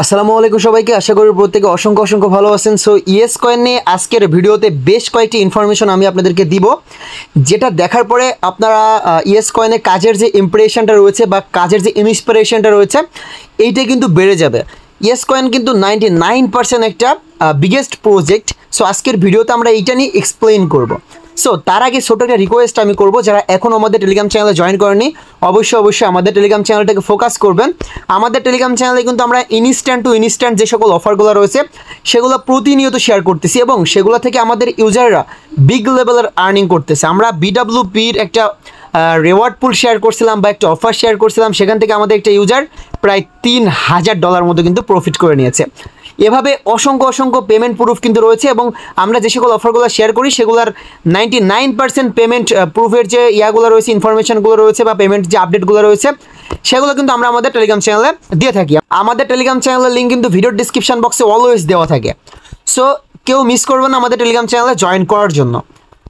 আসসালামু আলাইকুম সবাইকে, আশা করি প্রত্যেকে অসংখ্য অসংখ্য ভালো আছেন। সো ইয়েস কয়েন নিয়ে আজকের ভিডিওতে বেশ কয়েকটি ইনফরমেশন আমি আপনাদেরকে দিব, যেটা দেখার পরে আপনারা ইয়েস কয়েনের কাজের যে ইমপ্রেশনটা রয়েছে বা কাজের যে ইন্সপিরেশনটা রয়েছে এইটা কিন্তু বেড়ে যাবে। ইয়েস কয়েন কিন্তু 99% একটা বিগেস্ট প্রজেক্ট। সো আজকের ভিডিওতে আমরা এইটা নিয়ে এক্সপ্লেইন করব। সো তার আগে ছোটো একটা রিকোয়েস্ট আমি করব, যারা এখনও আমাদের টেলিগ্রাম চ্যানেলে জয়েন করেনি অবশ্যই আমাদের টেলিগ্রাম চ্যানেলটাকে ফোকাস করবেন। আমাদের টেলিগ্রাম চ্যানেলে কিন্তু আমরা ইনস্ট্যান্ট টু ইনস্ট্যান্ট যে সকল অফারগুলো রয়েছে সেগুলো প্রতিনিয়ত শেয়ার করতেছি এবং সেগুলো থেকে আমাদের ইউজাররা বিগ লেভেলের আর্নিং করতেছে। আমরা বিডব্লিউপির একটা রেওয়ার্ড পুল শেয়ার করছিলাম বা একটা অফার শেয়ার করছিলাম, সেখান থেকে আমাদের একটা ইউজার প্রায় $3000 মতো কিন্তু প্রফিট করে নিয়েছে। এভাবে অসংখ্য পেমেন্ট প্রুফ কিন্তু রয়েছে এবং আমরা যে সকল অফারগুলো শেয়ার করি সেগুলোর 99% পেমেন্ট প্রুফের যে ইয়াগুলো রয়েছে, ইনফরমেশনগুলো রয়েছে বা পেমেন্ট যে আপডেটগুলো রয়েছে সেগুলো কিন্তু আমরা আমাদের টেলিগ্রাম চ্যানেলে দিয়ে থাকি। আমাদের টেলিগ্রাম চ্যানেলের লিঙ্ক কিন্তু ভিডিওর ডিসক্রিপশন বক্সে অলওয়েজ দেওয়া থাকে। সো কেউ মিস করবেন না আমাদের টেলিগ্রাম চ্যানেলে জয়েন করার জন্য।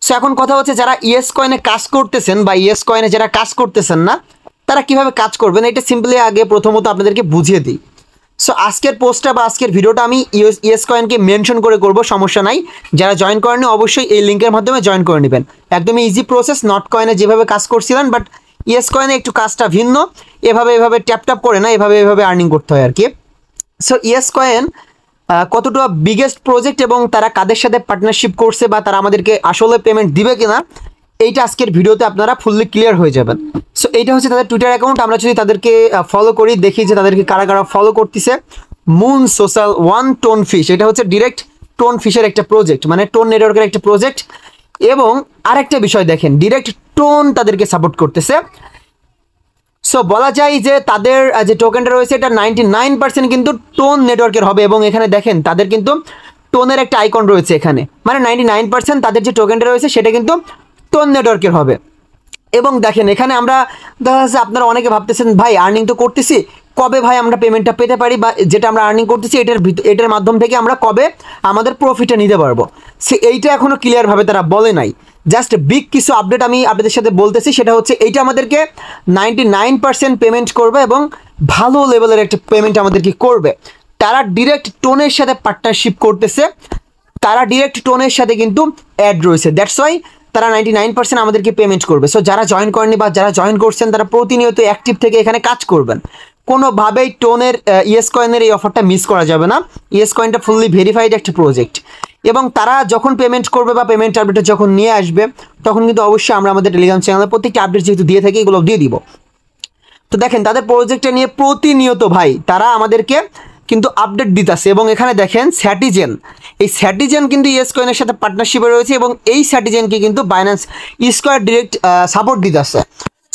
সো এখন কথা হচ্ছে, যারা ইয়েস কয়েনে কাজ করতেছেন বা ইয়েস কয়েনে যারা কাজ করতেছেন না তারা কিভাবে কাজ করবেন এটা সিম্পলি আগে প্রথমত আপনাদেরকে বুঝিয়ে দিই। সো আজকের পোস্টটা বা আজকের ভিডিওটা আমি ইয়েস কয়েনকে মেনশন করে করব, সমস্যা নাই। যারা জয়েন করেনি অবশ্যই এই লিঙ্কের মাধ্যমে জয়েন করে নেবেন। একদমই ইজি প্রসেস, নট কয়েনে যেভাবে কাজ করছিলেন, বাট ইয়েস কয়েনে একটু কাজটা ভিন্ন। এভাবে ট্যাপ করে না, এভাবে আর্নিং করতে হয় আর কি। সো ইয়েস কয়েন কতটা বিগেস্ট প্রজেক্ট এবং তারা কাদের সাথে পার্টনারশিপ করছে বা তারা আমাদেরকে আসলে পেমেন্ট দিবে কিনা এইটা আজকের ভিডিওতে আপনারা ফুললি ক্লিয়ার হয়ে যাবেন। সো এইটা হচ্ছে তাদের টুইটার অ্যাকাউন্ট। আমরা যদি তাদেরকে ফলো করি, দেখি যে তাদেরকে কারা কারা ফলো করতেছে। Moon social one tone fish, এটা হচ্ছে ডিরেক্ট টোন ফিশের একটা প্রজেক্ট, মানে টোন নেটওয়ার্কের একটা প্রজেক্ট। এবং আরেকটা বিষয় দেখেন, ডিরেক্ট টোন তাদেরকে সাপোর্ট করতেছে। সো বলা যায় যে তাদের যে টোকেনটা রয়েছে এটা 99% কিন্তু টোন নেটওয়ার্কের হবে এবং এখানে দেখেন তাদের কিন্তু টোনের একটা আইকন রয়েছে এখানে, মানে 99% তাদের যে টোকেনটা রয়েছে সেটা কিন্তু টোন নেটওয়ার্কের হবে। এবং দেখেন এখানে আমরা দেখা যাচ্ছে আপনারা অনেকে ভাবতেছেন ভাই আর্নিং তো করতেছি, কবে ভাই আমরা পেমেন্টটা পেতে পারি বা যেটা আমরা আর্নিং করতেছি এটার মাধ্যম থেকে আমরা কবে আমাদের প্রফিটটা নিতে পারবো। সে এইটা এখনও ক্লিয়ারভাবে তারা বলে নাই। জাস্ট বিগ কিছু আপডেট আমি আপনাদের সাথে বলতেছি, সেটা হচ্ছে এইটা আমাদেরকে 99% পেমেন্ট করবে এবং ভালো লেভেলের একটা পেমেন্ট আমাদেরকে করবে। তারা ডিরেক্ট টোনের সাথে পার্টনারশিপ করতেছে, তারা ডিরেক্ট টোনের সাথে কিন্তু অ্যাড রয়েছে, দ্যাটস ওয়াই তারা 99% আমাদেরকে পেমেন্ট করবে। সো যারা জয়েন করেনি বা যারা জয়েন করছেন তারা প্রতিনিয়ত অ্যাক্টিভ থেকে এখানে কাজ করবেন। কোনোভাবেই টোনের ইয়েস কয়েনের এই অফারটা মিস করা যাবে না। ইয়েস কয়েনটা ফুললি ভেরিফাইড একটা প্রজেক্ট এবং তারা যখন পেমেন্ট করবে বা পেমেন্ট আপডেট যখন নিয়ে আসবে তখন কিন্তু অবশ্যই আমরা আমাদের টেলিগ্রাম চ্যানেলে প্রত্যেকটা আপডেট যেহেতু দিয়ে থাকি এগুলো দিয়ে দিব। তো দেখেন তাদের প্রজেক্টটা নিয়ে প্রতিনিয়ত ভাই তারা আমাদেরকে কিন্তু আপডেট দিতেছে এবং এখানে দেখেন স্যাটিজেন, এই স্যাটিজেন কিন্তু ইয়েস কয়েনের সাথে পার্টনারশিপে রয়েছে এবং এই স্যাটিজেনকে কিন্তু বাইন্যান্স স্কোয়ার ডিরেক্ট সাপোর্ট দিতেছে।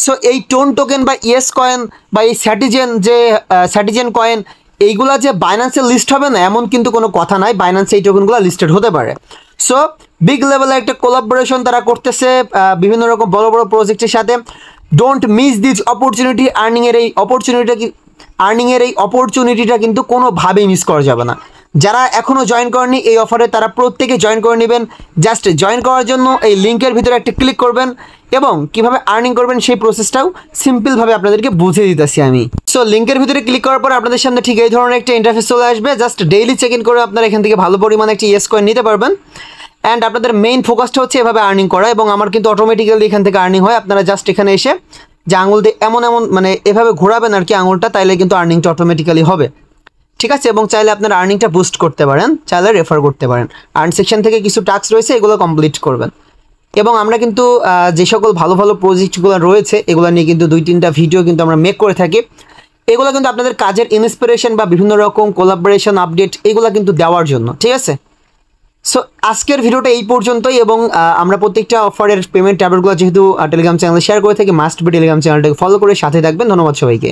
সো এই টোন টোকেন বা ইয়েস কয়েন বা এই স্যাটিজেন যে স্যাটিজেন কয়েন এইগুলা যে বাইন্যান্সে লিস্ট হবে না এমন কিন্তু কোনো কথা নাই, বাইন্যান্সে এই টোকেনগুলো লিস্টেড হতে পারে। সো বিগ লেভেলে একটা কোলাবোরেশন তারা করতেছে বিভিন্ন রকম বড় বড় প্রজেক্টের সাথে। ডোন্ট মিস দিস অপরচুনিটি, আর্নিংয়ের এই অপরচুনিটিটা কিন্তু কোনোভাবেই মিস করা যাবে না। যারা এখনও জয়েন করেনি এই অফারে তারা প্রত্যেকে জয়েন করে নেবেন। জাস্ট জয়েন করার জন্য এই লিঙ্কের ভিতরে একটা ক্লিক করবেন এবং কিভাবে আর্নিং করবেন সেই প্রসেসটাও সিম্পলভাবে আপনাদেরকে বুঝিয়ে দিতেছি আমি। সো লিঙ্কের ভিতরে ক্লিক করার পর আপনাদের সামনে ঠিক এই ধরনের একটা ইন্টারফেস চলে আসবে। জাস্ট ডেইলি চেক ইন করে আপনারা এখান থেকে ভালো পরিমাণে একটা ইয়েস কয়েন নিতে পারবেন। অ্যান্ড আপনাদের মেইন ফোকাসটা হচ্ছে এভাবে আর্নিং করা এবং আমার কিন্তু অটোমেটিক্যালি এখান থেকে আর্নিং হয়। আপনারা জাস্ট এখানে এসে যে আঙুল দিয়ে এমন মানে এভাবে ঘোরাবেন আর কি আঙুলটা, তাইলে কিন্তু আর্নিংটা অটোমেটিক্যালি হবে, ঠিক আছে। এবং চাইলে আপনারা আর্নিংটা বুস্ট করতে পারেন, চাইলে রেফার করতে পারেন। আর্ন সেকশন থেকে কিছু টাস্ক রয়েছে এগুলো কমপ্লিট করবেন। এবং আমরা কিন্তু যে সকল ভালো ভালো প্রজেক্টগুলো রয়েছে এগুলো নিয়ে কিন্তু 2-3টা ভিডিও কিন্তু আমরা মেক করে থাকি। এগুলো কিন্তু আপনাদের কাজের ইন্সপিরেশন বা বিভিন্ন রকম কোলাবোরেশন আপডেট এগুলো কিন্তু দেওয়ার জন্য, ঠিক আছে। সো আজকের ভিডিওটা এই পর্যন্তই এবং আমরা প্রত্যেকটা অফারের পেমেন্ট ট্যাবলেটগুলো যেহেতু টেলিগ্রাম চ্যানেলে শেয়ার করে থাকি, মাস্ট বি টেলিগ্রাম চ্যানেলটাকে ফলো করে সাথে থাকবেন। ধন্যবাদ সবাইকে।